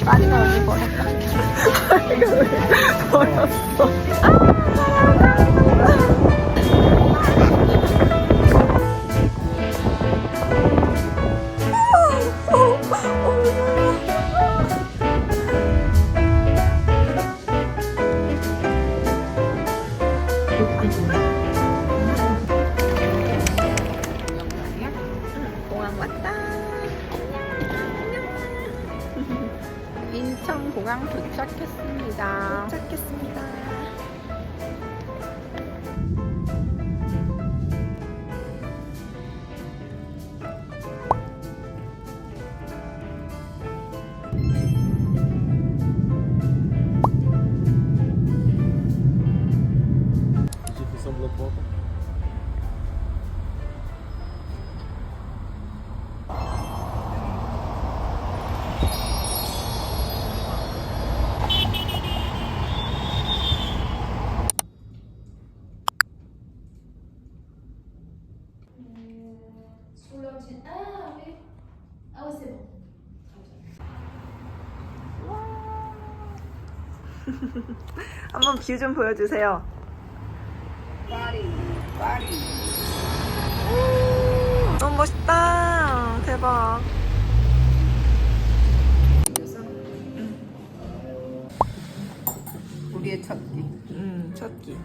빠리가 언니 버렸다. 빠리가 왜 버렸어? 공항 왔다. 인천 공항 도착했습니다. Execução pela porta. Sur l'ordi. Ah oui. Ah ouais, c'est bon. 한번 뷰 좀 보여주세요. 너무 멋있다. 대박. 우리의 첫 끼. 첫 끼.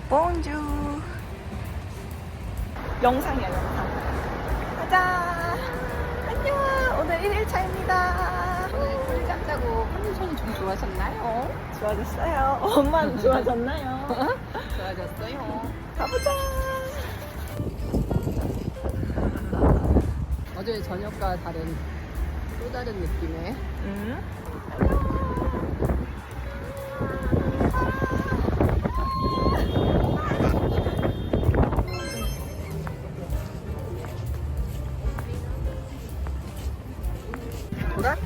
봉주. 영상이야, 영상. 가자. 안녕. 오늘 1일차입니다. 오늘 꿀잠 자고 컨디션이 좀 좋아졌나요? 좋아졌어요. 엄마는 좋아졌나요? 좋아졌어요. 가보자. 어제 저녁과 다른 또 다른 느낌의 보라?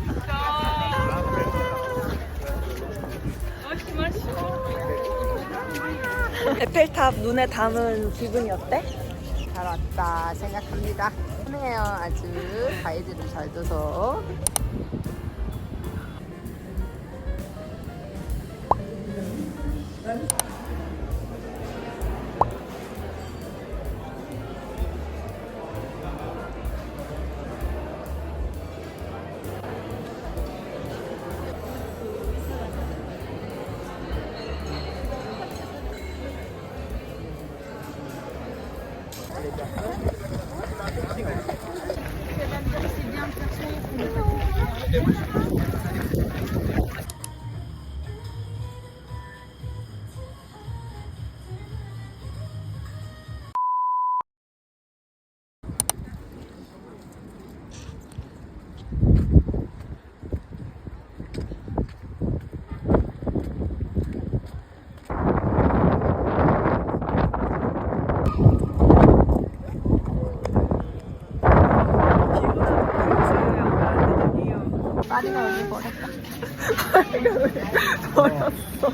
에펠탑 눈에 담은 기분이 어때? 잘 왔다 생각합니다. 편해요. 아주 가이드를 잘 둬서. 빠리가 언니 버렸다. 빠리가 왜 버렸어?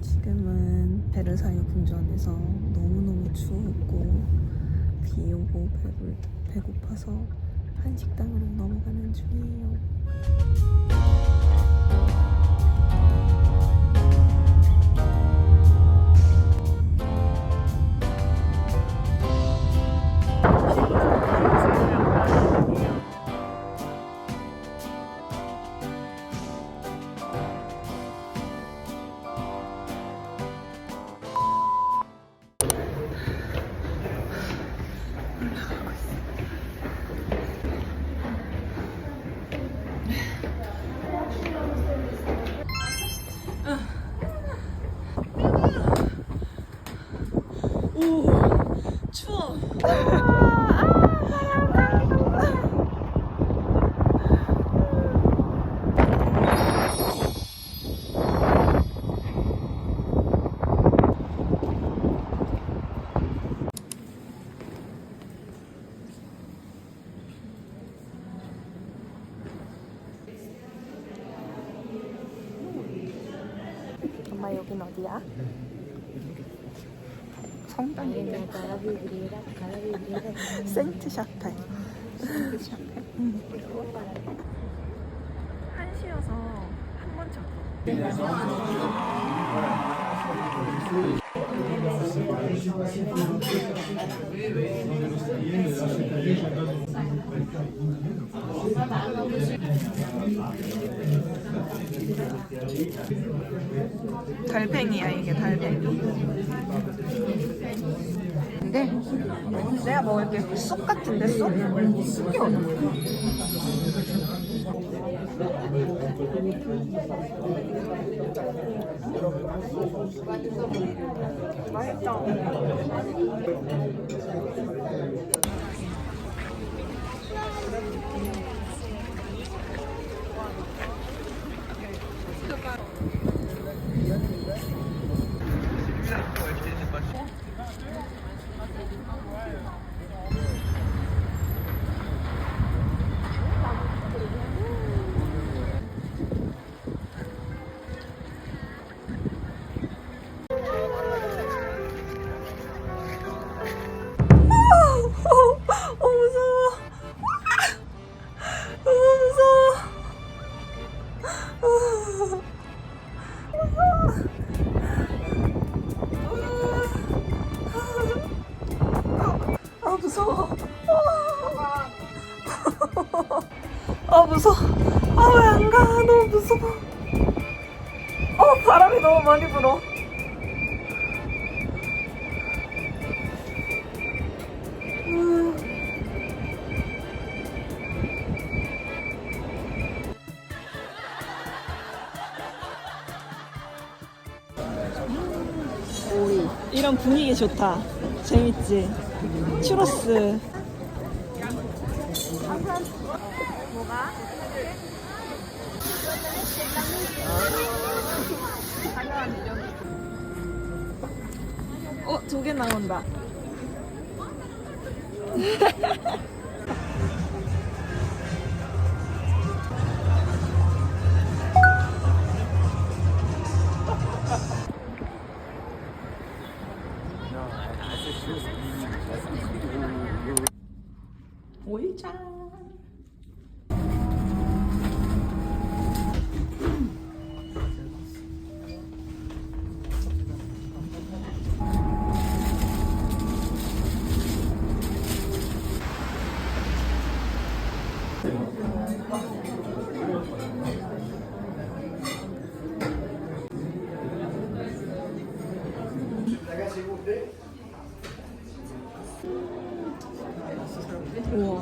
지금은 베르사유 궁전에서 너무너무 추웠고 비 오고 배고파서 한식당으로 넘어가는 중이에요. 엄마 여긴 어디야? 성당인데 세인트 샤펠. 세인트 샤펠? 응. 1시여서 한 번 잤어. 달팽이야 이게 달팽이. 근데 내가 먹을 게 쑥 같은데 쑥? 쑥이 어디야? 맛있다. 무서워. 너무 무서워. 아 무서워. 아 무서워. 아 왜 안 가? 너무 무서워. 바람이 너무 많이 불어. 이런 분위기 좋다. 재밌지? 추러스. 뭐가? 두 개 나온다. 오이장. 우와.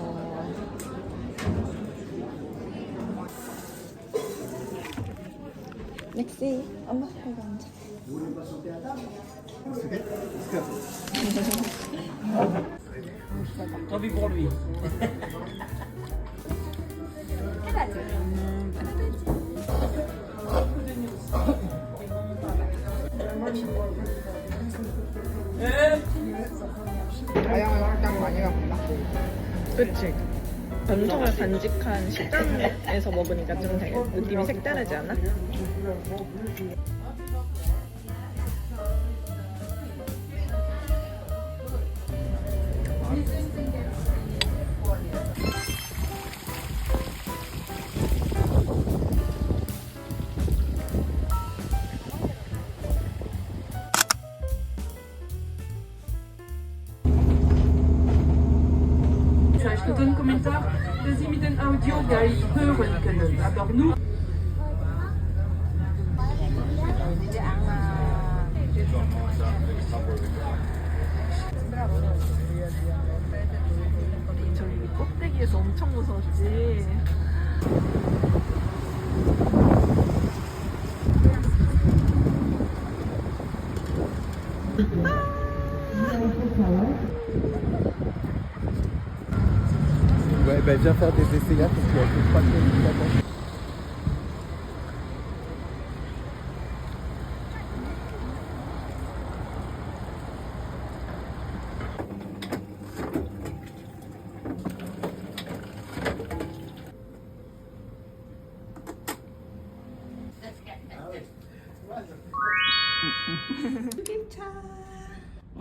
넥시, 엄마 여기 앉아. Tant pour lui. 그치? 전통을 간직한 식당에서 먹으니까 좀 되게 느낌이 색다르지 않아? Ik doe een commentaar. We zien met een audio wij horen kunnen. Maar nu. 저기 꼭대기에서 엄청 무서웠지. Ouais, ben viens faire des essayades parce qu'il y a que 3 minutes d'attente.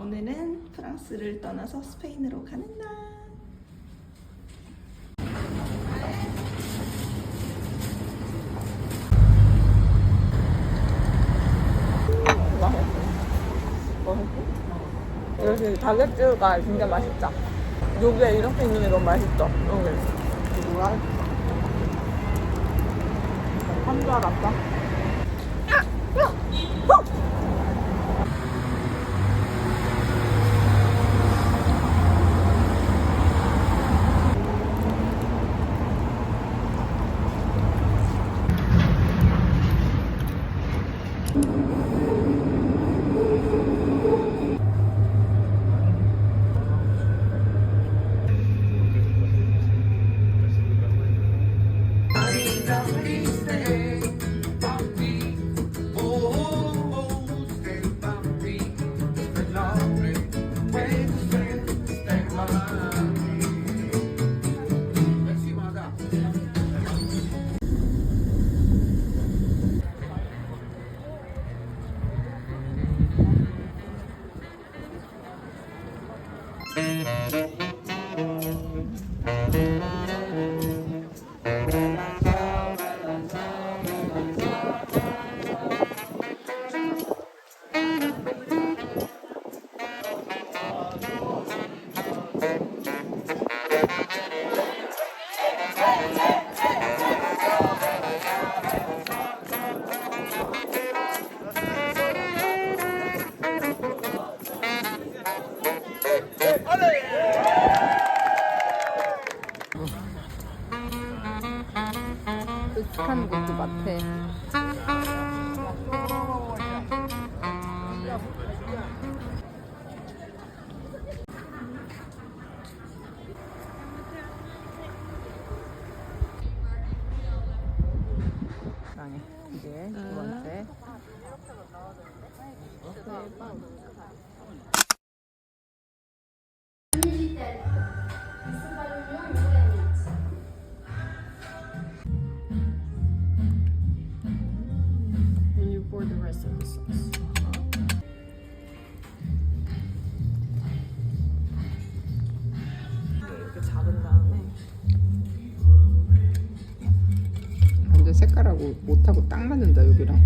오늘은 프랑스를 떠나서 스페인으로 가는 날. 여기 바게트가 진짜 맛있다. 여기에 이렇게 있는 게 너무 맛있어. 여기 뭐야? 한 줄 알았다. 한 것도 같아. 이게 두 번째. Digital. C'est pas le lion, mais la nuit. And you pour the rest of the sauce. 이렇게 잡은 다음에 완전 색깔하고 못하고 딱 맞는다 여기랑.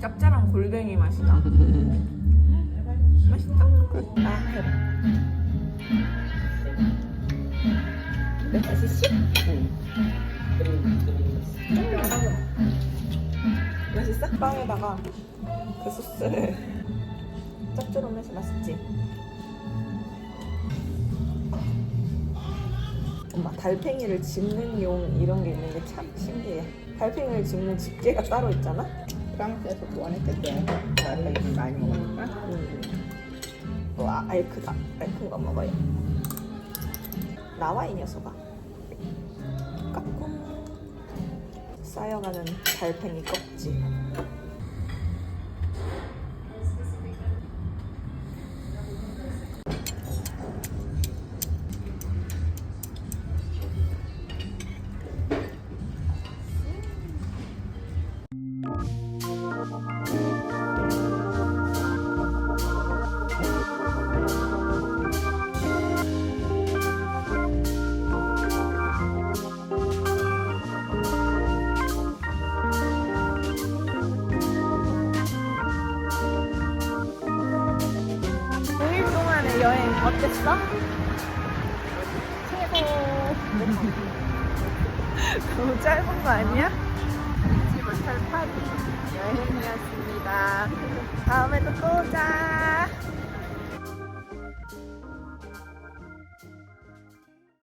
짭짤한 골뱅이 맛이다. 맛있다. 아, 해봐. 맛있지? 맛있어? 빵에다가 그 소스를 짭조름해서 맛있지? 엄마, 달팽이를 집는 용 이런 게 있는 게 참 신기해. 달팽이를 집는 집게가 따로 있잖아? 프랑스에서 보완했겠대. 나를 많이 먹으니까. 와, 알크다. 알큰 거 먹어요. 나와, 이 녀석아. 까꿍. 쌓여가는 달팽이 껍질. 여행 어땠어? 최고. 너무 짧은 거 아니야? 잊지 못할 파리 여행이었습니다. 다음에도 또 오자.